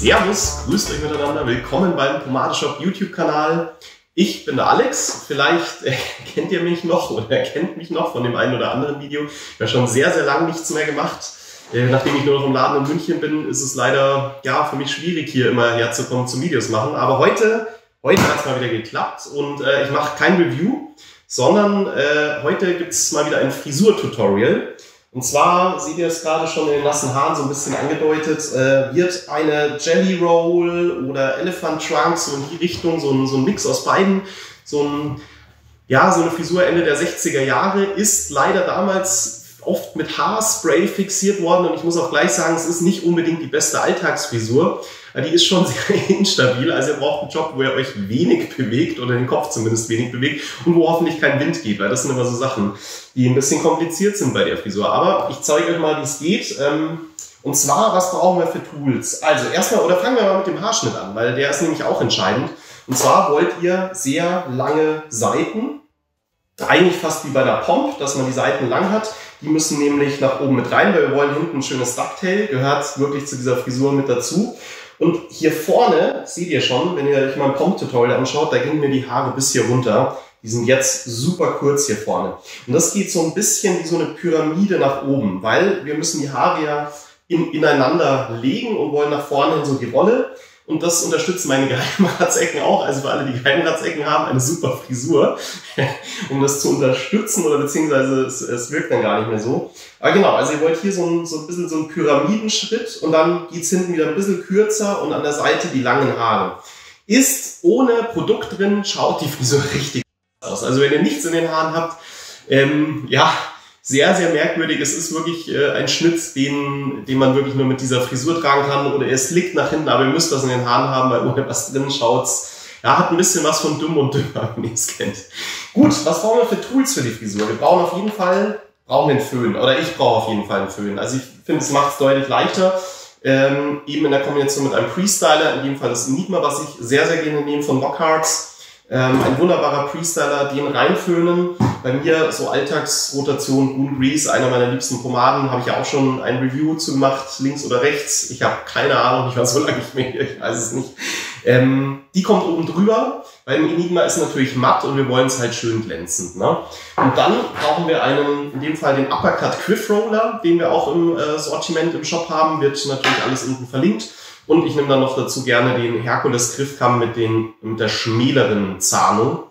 Servus, grüßt euch miteinander, willkommen beim Pomadeshop YouTube-Kanal. Ich bin der Alex, vielleicht kennt ihr mich noch oder kennt mich noch von dem einen oder anderen Video. Ich habe schon sehr, sehr lange nichts mehr gemacht. Nachdem ich nur noch im Laden in München bin, ist es leider ja, für mich schwierig, hier immer herzukommen zum Videos machen. Aber heute hat es mal wieder geklappt und ich mache kein Review, sondern heute gibt es mal wieder ein Frisur-Tutorial. Und zwar, seht ihr es gerade schon in den nassen Haaren so ein bisschen angedeutet, wird eine Jelly Roll oder Elephant Trunk, so in die Richtung, so ein Mix aus beiden, so eine Frisur Ende der 60er Jahre, ist leider damals oft mit Haarspray fixiert worden und ich muss auch gleich sagen, es ist nicht unbedingt die beste Alltagsfrisur. Die ist schon sehr instabil, also ihr braucht einen Job, wo ihr euch wenig bewegt oder den Kopf zumindest wenig bewegt und wo hoffentlich kein Wind geht, weil das sind immer so Sachen, die ein bisschen kompliziert sind bei der Frisur. Aber ich zeige euch mal, wie es geht. Und zwar, was brauchen wir für Tools? Also erstmal, oder fangen wir mal mit dem Haarschnitt an, weil der ist nämlich auch entscheidend. Und zwar wollt ihr sehr lange Seiten, eigentlich fast wie bei einer Pomp, dass man die Seiten lang hat. Die müssen nämlich nach oben mit rein, weil wir wollen hinten ein schönes Ducktail, gehört wirklich zu dieser Frisur mit dazu. Und hier vorne, seht ihr schon, wenn ihr euch mal ein Pomp-Tutorial anschaut, da gehen mir die Haare bis hier runter. Die sind jetzt super kurz hier vorne. Und das geht so ein bisschen wie so eine Pyramide nach oben, weil wir müssen die Haare ja ineinander legen und wollen nach vorne hin so die Rolle. Und das unterstützen meine Geheimratsecken auch. Also für alle, die Geheimratsecken haben, eine super Frisur, um das zu unterstützen oder beziehungsweise es wirkt dann gar nicht mehr so. Aber genau, also ihr wollt hier so ein bisschen so einen Pyramidenschritt und dann geht's hinten wieder ein bisschen kürzer und an der Seite die langen Haare. Ist ohne Produkt drin, schaut die Frisur richtig aus. Also wenn ihr nichts in den Haaren habt, ja, sehr, sehr merkwürdig. Es ist wirklich ein Schnitt, den man wirklich nur mit dieser Frisur tragen kann. Oder es liegt nach hinten, aber ihr müsst was in den Haaren haben, weil ohne was drin schaut's. Ja, hat ein bisschen was von Dumm und Dümmer, wenn ihr es kennt. Gut, was brauchen wir für Tools für die Frisur? Wir brauchen auf jeden Fall einen Föhn. Oder ich brauche auf jeden Fall einen Föhn. Also ich finde, es macht es deutlich leichter. Eben in der Kombination mit einem Pre-Styler. In dem Fall das Enigma, was ich sehr, sehr gerne nehme von Lockharts. Ein wunderbarer Pre-Styler, den reinföhnen. Bei mir so Alltagsrotation, Boon Grease, einer meiner liebsten Pomaden, habe ich ja auch schon ein Review zu gemacht, links oder rechts. Ich habe keine Ahnung, ich war so lange nicht mehr, ich weiß es nicht. Die kommt oben drüber, weil ein Enigma ist natürlich matt und wir wollen es halt schön glänzend. Ne? Und dann brauchen wir in dem Fall den Uppercut Quiff Roller, den wir auch im Sortiment im Shop haben, wird natürlich alles unten verlinkt. Und ich nehme dann noch dazu gerne den Herkules Griffkamm mit der schmäleren Zahnung.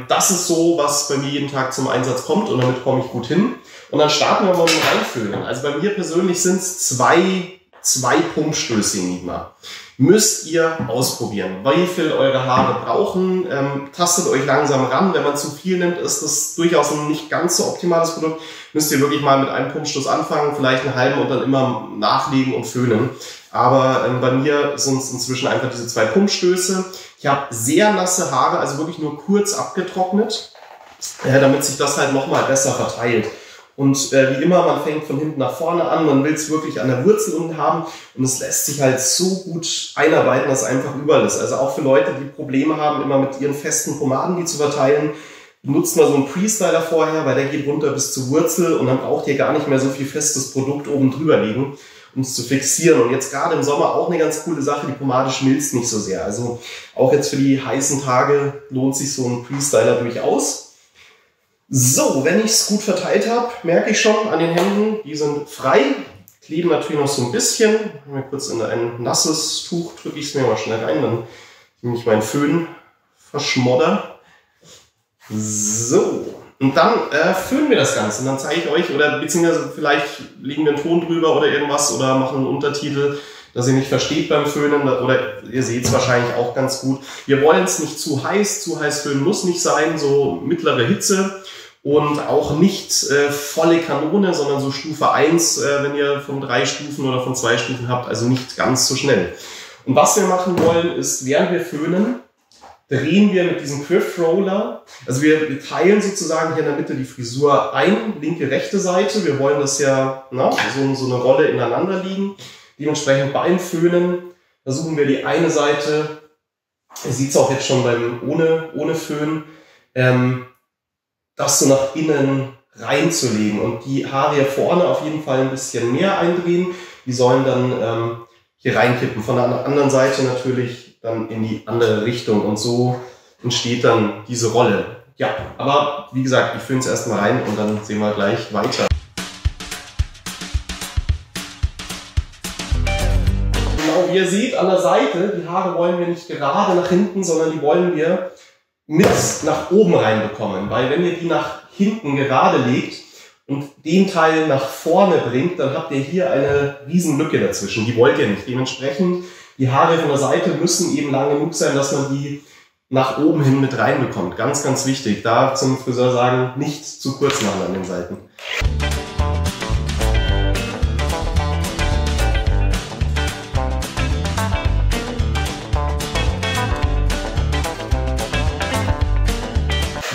Das ist so, was bei mir jeden Tag zum Einsatz kommt und damit komme ich gut hin. Und dann starten wir mal mit dem Reinföhnen. Also bei mir persönlich sind es zwei Pumpstöße Enigma. Müsst ihr ausprobieren, wie viel eure Haare brauchen. Tastet euch langsam ran. Wenn man zu viel nimmt, ist das durchaus ein nicht ganz so optimales Produkt. Müsst ihr wirklich mal mit einem Pumpstoß anfangen, vielleicht einen halben und dann immer nachlegen und föhnen. Aber bei mir sind es inzwischen einfach diese zwei Pumpstöße. Ich habe sehr nasse Haare, also wirklich nur kurz abgetrocknet, damit sich das halt nochmal besser verteilt. Und wie immer, man fängt von hinten nach vorne an, man will es wirklich an der Wurzel unten haben und es lässt sich halt so gut einarbeiten, dass es einfach überall ist. Also auch für Leute, die Probleme haben, immer mit ihren festen Pomaden die zu verteilen, benutzt mal so einen Pre-Styler vorher, weil der geht runter bis zur Wurzel und dann braucht ihr gar nicht mehr so viel festes Produkt oben drüber liegen, um es zu fixieren. Und jetzt gerade im Sommer auch eine ganz coole Sache, die Pomade schmilzt nicht so sehr. Also auch jetzt für die heißen Tage lohnt sich so ein Pre-Styler durchaus. So, wenn ich es gut verteilt habe, merke ich schon an den Händen, die sind frei, kleben natürlich noch so ein bisschen. Mal kurz in ein nasses Tuch drücke ich es mir mal schnell rein, dann nehme ich meinen Föhn verschmodder. So, und dann föhnen wir das Ganze und dann zeige ich euch, oder beziehungsweise vielleicht legen wir einen Ton drüber oder irgendwas oder machen einen Untertitel, dass ihr nicht versteht beim Föhnen, oder ihr seht es wahrscheinlich auch ganz gut. Wir wollen es nicht zu heiß föhnen muss nicht sein, so mittlere Hitze. Und auch nicht volle Kanone, sondern so Stufe 1, wenn ihr von 3 Stufen oder von 2 Stufen habt, also nicht ganz so schnell. Und was wir machen wollen, ist, während wir föhnen, drehen wir mit diesem Quiff Roller, also wir teilen sozusagen hier in der Mitte die Frisur ein, linke, rechte Seite. Wir wollen das ja so eine Rolle ineinander liegen. Dementsprechend beim Föhnen versuchen wir die eine Seite, ihr seht es auch jetzt schon beim ohne Föhn, das so nach innen reinzulegen und die Haare hier vorne auf jeden Fall ein bisschen mehr eindrehen. Die sollen dann hier reinkippen. Von der anderen Seite natürlich dann in die andere Richtung und so entsteht dann diese Rolle. Ja, aber wie gesagt, ich fülle es erstmal rein und dann sehen wir gleich weiter. Genau, wie ihr seht an der Seite, die Haare wollen wir nicht gerade nach hinten, sondern die wollen wir mit nach oben reinbekommen. Weil wenn ihr die nach hinten gerade legt und den Teil nach vorne bringt, dann habt ihr hier eine riesen Lücke dazwischen. Die wollt ihr nicht. Dementsprechend, die Haare von der Seite müssen eben lang genug sein, dass man die nach oben hin mit reinbekommt. Ganz, ganz wichtig. Da zum Friseur sagen, nicht zu kurz machen an den Seiten.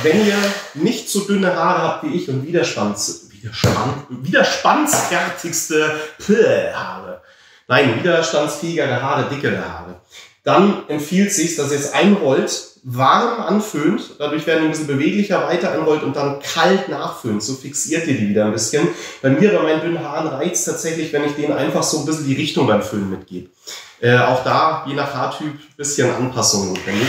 Wenn ihr nicht so dünne Haare habt wie ich und widerstandsfertigste Haare, nein, widerstandsfähigere Haare, dickere Haare, dann empfiehlt es sich, dass ihr es einrollt, warm anföhnt, dadurch werden die ein bisschen beweglicher, weiter anrollt und dann kalt nachföhnt. So fixiert ihr die wieder ein bisschen. Bei mir, bei meinen dünnen Haaren, reizt tatsächlich, wenn ich denen einfach so ein bisschen die Richtung beim Föhnen mitgebe. Auch da, je nach Haartyp, ein bisschen Anpassung notwendig.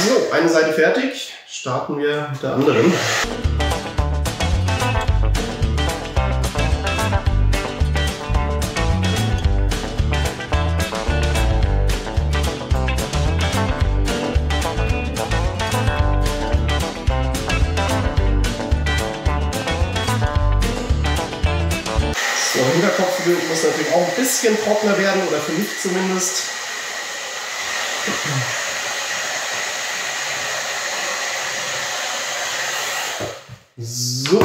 So, eine Seite fertig. Starten wir mit der anderen. So, Hinterkopfbügel muss natürlich auch ein bisschen trockener werden, oder für mich zumindest. So,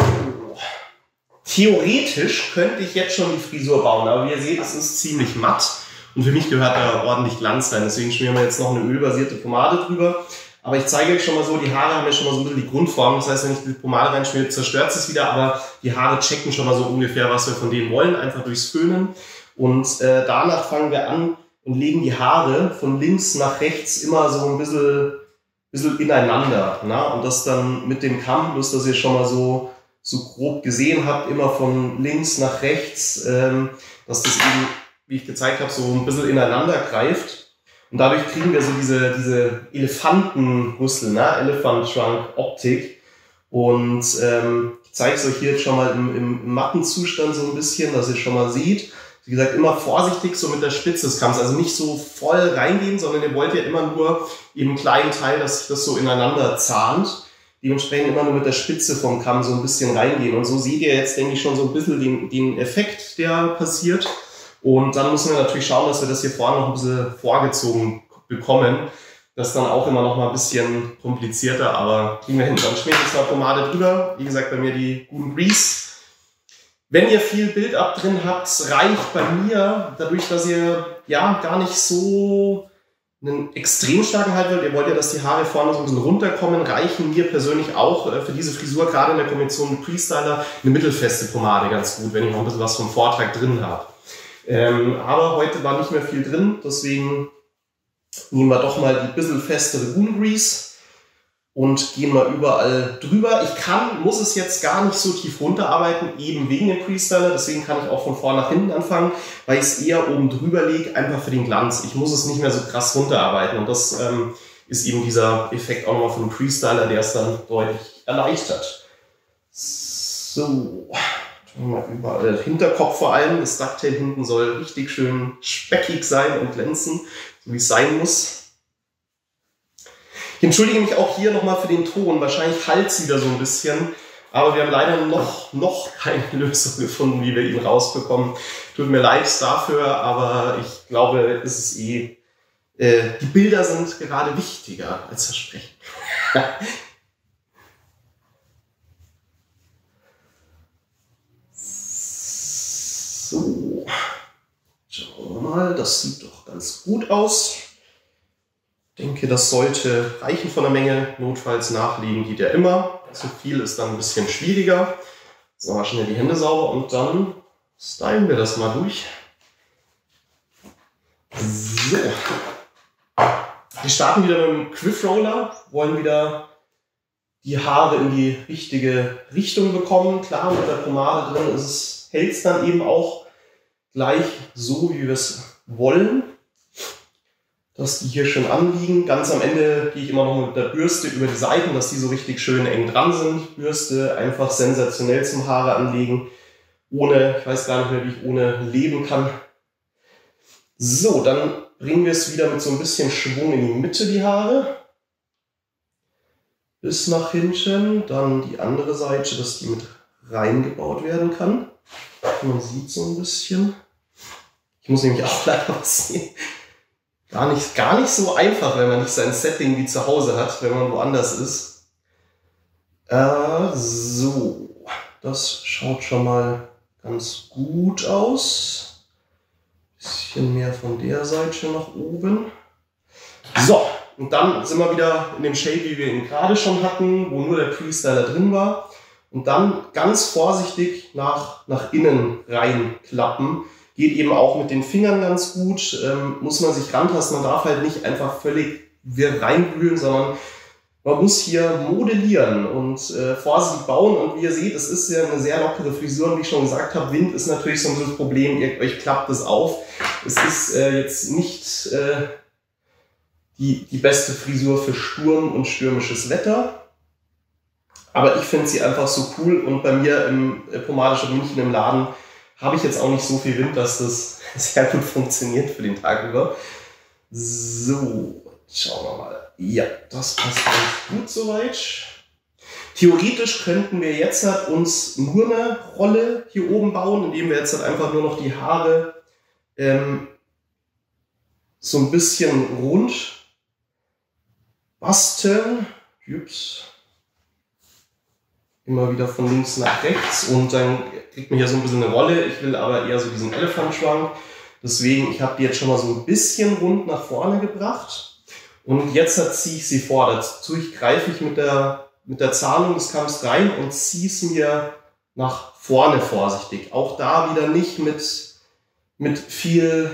theoretisch könnte ich jetzt schon die Frisur bauen, aber wie ihr seht, es ist ziemlich matt und für mich gehört da ordentlich Glanz rein. Deswegen schmieren wir jetzt noch eine ölbasierte Pomade drüber. Aber ich zeige euch schon mal so, die Haare haben ja schon mal so ein bisschen die Grundform. Das heißt, wenn ich die Pomade reinschmiere, zerstört es wieder, aber die Haare checken schon mal so ungefähr, was wir von denen wollen, einfach durchs Föhnen. Und danach fangen wir an und legen die Haare von links nach rechts immer so ein bisschen ineinander. Na? Und das dann mit dem Kamm, bloß dass ihr schon mal so grob gesehen habt, immer von links nach rechts, dass das eben, wie ich gezeigt habe, so ein bisschen ineinander greift. Und dadurch kriegen wir so diese Elefantenrüssel, ne? Elephant Trunk Optik. Und ich zeige es euch hier jetzt schon mal im matten Zustand so ein bisschen, dass ihr schon mal seht. Wie gesagt, immer vorsichtig so mit der Spitze des Kamms, also nicht so voll reingehen, sondern ihr wollt ja immer nur eben einen kleinen Teil, dass sich das so ineinander zahnt. Dementsprechend immer nur mit der Spitze vom Kamm so ein bisschen reingehen. Und so seht ihr jetzt, denke ich, schon so ein bisschen den Effekt, der passiert. Und dann müssen wir natürlich schauen, dass wir das hier vorne noch ein bisschen vorgezogen bekommen. Das ist dann auch immer noch mal ein bisschen komplizierter, aber kriegen wir hin. Dann schmiere ich jetzt mal Pomade drüber. Wie gesagt, bei mir die guten Grease. Wenn ihr viel Build-up drin habt, reicht bei mir, dadurch, dass ihr ja gar nicht so einen extrem starken Halt wollt, ihr wollt ja, dass die Haare vorne so ein bisschen runterkommen, reichen mir persönlich auch für diese Frisur, gerade in der Kombination mit Pre-Styler, eine mittelfeste Pomade ganz gut, wenn ich noch ein bisschen was vom Vortrag drin habe. Aber heute war nicht mehr viel drin, deswegen nehmen wir doch mal die bisschen festere Goon Grease und gehen mal überall drüber. Muss es jetzt gar nicht so tief runterarbeiten, eben wegen dem Pre-Styler, deswegen kann ich auch von vorn nach hinten anfangen, weil ich es eher oben drüber lege, einfach für den Glanz. Ich muss es nicht mehr so krass runterarbeiten und das ist eben dieser Effekt auch nochmal von dem Pre-Styler, der es dann deutlich erleichtert. So. Mal überall. Hinterkopf vor allem, das Ducktail hinten soll richtig schön speckig sein und glänzen, so wie es sein muss. Ich entschuldige mich auch hier nochmal für den Ton, wahrscheinlich halt es wieder so ein bisschen, aber wir haben leider noch keine Lösung gefunden, wie wir ihn rausbekommen. Tut mir leid dafür, aber ich glaube, es ist die Bilder sind gerade wichtiger als das Sprechen. So, schauen wir mal, das sieht doch ganz gut aus. Ich denke, das sollte reichen von der Menge. Notfalls nachlegen geht ja immer. Zu viel ist dann ein bisschen schwieriger. So, mal schnell die Hände sauber und dann stylen wir das mal durch. So. Wir starten wieder mit dem Quiff Roller, wollen wieder die Haare in die richtige Richtung bekommen. Klar, mit der Pomade drin hält es dann eben auch gleich so, wie wir es wollen, dass die hier schön anliegen. Ganz am Ende gehe ich immer noch mit der Bürste über die Seiten, dass die so richtig schön eng dran sind. Bürste einfach sensationell zum Haare anlegen. Ich weiß gar nicht mehr, wie ich ohne leben kann. So, dann bringen wir es wieder mit so ein bisschen Schwung in die Mitte, die Haare. Bis nach hinten. Dann die andere Seite, dass die mit reingebaut werden kann. Man sieht so ein bisschen. Ich muss nämlich auch leider was sehen. Gar nicht so einfach, wenn man nicht sein Setting wie zu Hause hat, wenn man woanders ist. So, das schaut schon mal ganz gut aus. Bisschen mehr von der Seite nach oben. So, und dann sind wir wieder in dem Shape, wie wir ihn gerade schon hatten, wo nur der Pre-Styler drin war. Und dann ganz vorsichtig nach innen reinklappen. Geht eben auch mit den Fingern ganz gut, muss man sich rantasten. Man darf halt nicht einfach völlig wirr reinwühlen, sondern man muss hier modellieren und vorsichtig bauen. Und wie ihr seht, es ist ja eine sehr lockere Frisur. Und wie ich schon gesagt habe, Wind ist natürlich so ein Problem. Euch klappt es auf. Es ist jetzt nicht die beste Frisur für Sturm und stürmisches Wetter. Aber ich finde sie einfach so cool. Und bei mir im Pomade Shop München im Laden habe ich jetzt auch nicht so viel Wind, dass das sehr gut funktioniert für den Tag über. So, schauen wir mal. Ja, das passt ganz gut soweit. Theoretisch könnten wir jetzt uns nur eine Rolle hier oben bauen, indem wir jetzt einfach nur noch die Haare so ein bisschen rund basteln. Ups. Immer wieder von links nach rechts und dann kriegt man hier so ein bisschen eine Rolle. Ich will aber eher so diesen Elefantschwank. Deswegen, ich habe die jetzt schon mal so ein bisschen rund nach vorne gebracht. Und jetzt ziehe ich sie vor. Dazu greife ich mit der Zahnung des Kamms rein und ziehe es mir nach vorne vorsichtig. Auch da wieder nicht mit viel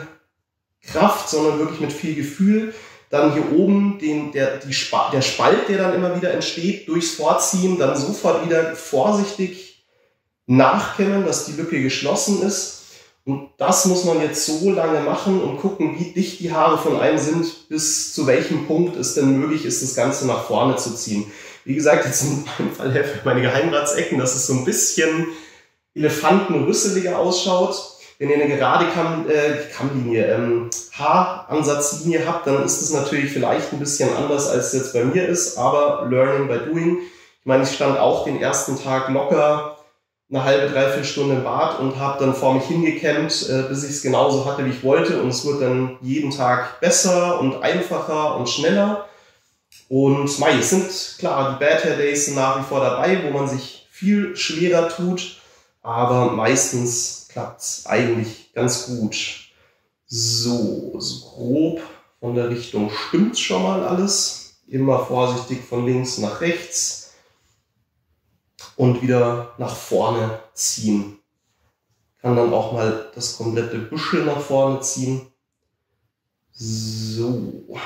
Kraft, sondern wirklich mit viel Gefühl. Dann hier oben der Spalt, der dann immer wieder entsteht, durchs Vorziehen, dann sofort wieder vorsichtig nachkämmen, dass die Lücke geschlossen ist. Und das muss man jetzt so lange machen und gucken, wie dicht die Haare von einem sind, bis zu welchem Punkt es denn möglich ist, das Ganze nach vorne zu ziehen. Wie gesagt, jetzt in meinem Fall helfen meine Geheimratsecken, dass es so ein bisschen elefantenrüsseliger ausschaut. Wenn ihr eine gerade Haaransatzlinie habt, dann ist es natürlich vielleicht ein bisschen anders, als es jetzt bei mir ist, aber Learning by Doing. Ich meine, ich stand auch den ersten Tag locker eine halbe, dreiviertel Stunde im Bad und habe dann vor mich hingekämmt, bis ich es genauso hatte, wie ich wollte. Und es wird dann jeden Tag besser und einfacher und schneller. Und es sind klar, die Bad Hair Days sind nach wie vor dabei, wo man sich viel schwerer tut, aber meistens klappt es eigentlich ganz gut. So grob von der Richtung stimmt schon mal alles. Immer vorsichtig von links nach rechts und wieder nach vorne ziehen. Kann dann auch mal das komplette Büschel nach vorne ziehen. So.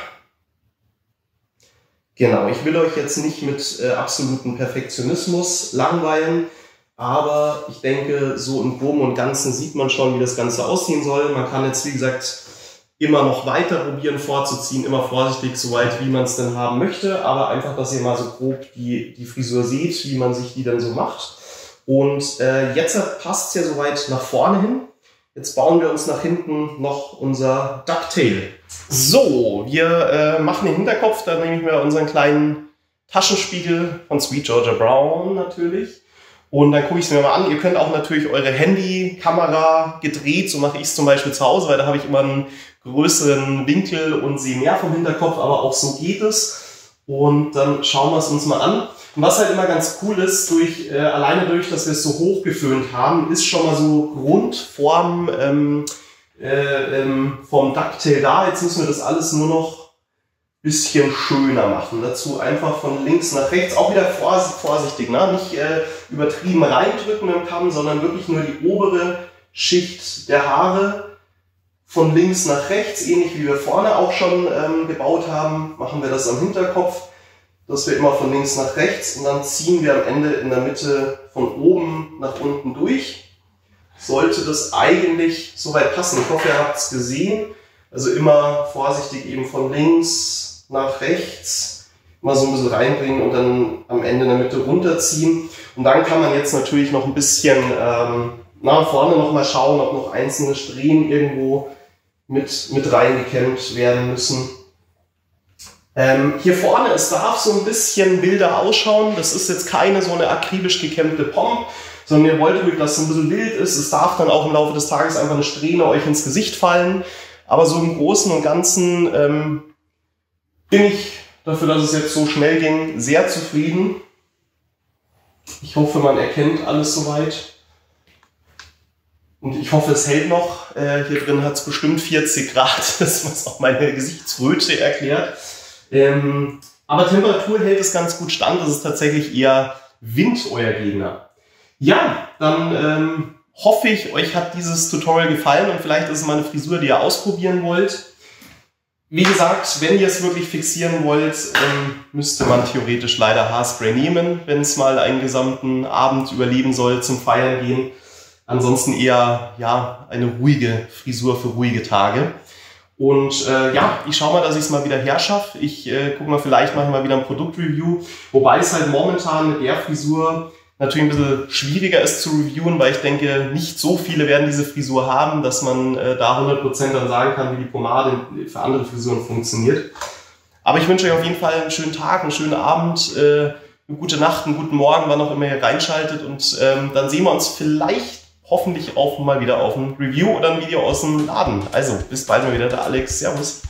Genau, ich will euch jetzt nicht mit absolutem Perfektionismus langweilen. Aber ich denke, so im Groben und Ganzen sieht man schon, wie das Ganze aussehen soll. Man kann jetzt, wie gesagt, immer noch weiter probieren vorzuziehen, immer vorsichtig, so weit, wie man es denn haben möchte. Aber einfach, dass ihr mal so grob die Frisur seht, wie man sich die dann so macht. Und jetzt passt es ja soweit nach vorne hin. Jetzt bauen wir uns nach hinten noch unser Ducktail. So, wir machen den Hinterkopf. Da nehme ich mir unseren kleinen Taschenspiegel von Sweet Georgia Brown natürlich. Und dann gucke ich es mir mal an. Ihr könnt auch natürlich eure Handykamera gedreht, so mache ich es zum Beispiel zu Hause, weil da habe ich immer einen größeren Winkel und sehe mehr vom Hinterkopf, aber auch so geht es. Und dann schauen wir es uns mal an. Und was halt immer ganz cool ist, alleine durch, dass wir es so hoch geföhnt haben, ist schon mal so Grundform vom Ducktail da. Jetzt müssen wir das alles nur noch bisschen schöner machen. Dazu einfach von links nach rechts, auch wieder vorsichtig, ne? Nicht übertrieben reindrücken mit dem Kamm, sondern wirklich nur die obere Schicht der Haare von links nach rechts, ähnlich wie wir vorne auch schon gebaut haben, machen wir das am Hinterkopf. dass wir immer von links nach rechts und dann ziehen wir am Ende in der Mitte von oben nach unten durch. Sollte das eigentlich soweit passen. Ich hoffe, ihr habt es gesehen. Also immer vorsichtig eben von links nach rechts, mal so ein bisschen reinbringen und dann am Ende in der Mitte runterziehen. Und dann kann man jetzt natürlich noch ein bisschen nach vorne noch mal schauen, ob noch einzelne Strähnen irgendwo mit reingekämmt werden müssen. Hier vorne, es darf so ein bisschen wilder ausschauen. Das ist jetzt keine so eine akribisch gekämmte Pomp, sondern ihr wollt wirklich, dass es ein bisschen wild ist. Es darf dann auch im Laufe des Tages einfach eine Strähne euch ins Gesicht fallen. Aber so im Großen und Ganzen bin ich dafür, dass es jetzt so schnell ging, sehr zufrieden. Ich hoffe, man erkennt alles soweit. Und ich hoffe, es hält noch. Hier drin hat es bestimmt 40 Grad, das was auch meine Gesichtsröte erklärt. Aber Temperatur hält es ganz gut stand. Das ist tatsächlich eher Wind euer Gegner. Ja, dann hoffe ich, euch hat dieses Tutorial gefallen und vielleicht ist es mal eine Frisur, die ihr ausprobieren wollt. Wie gesagt, wenn ihr es wirklich fixieren wollt, müsste man theoretisch leider Haarspray nehmen, wenn es mal einen gesamten Abend überleben soll zum Feiern gehen. Ansonsten eher ja, eine ruhige Frisur für ruhige Tage. Und ja, ich schaue mal, dass ich es mal wieder herschaffe. Ich gucke mal, vielleicht mache ich mal wieder ein Produktreview. Wobei es halt momentan mit der Frisur natürlich ein bisschen schwieriger ist zu reviewen, weil ich denke, nicht so viele werden diese Frisur haben, dass man da 100% dann sagen kann, wie die Pomade für andere Frisuren funktioniert. Aber ich wünsche euch auf jeden Fall einen schönen Tag, einen schönen Abend, eine gute Nacht, einen guten Morgen, wann auch immer ihr reinschaltet. Und dann sehen wir uns vielleicht hoffentlich auch mal wieder auf ein Review oder ein Video aus dem Laden. Also, bis bald mal wieder, der Alex. Servus.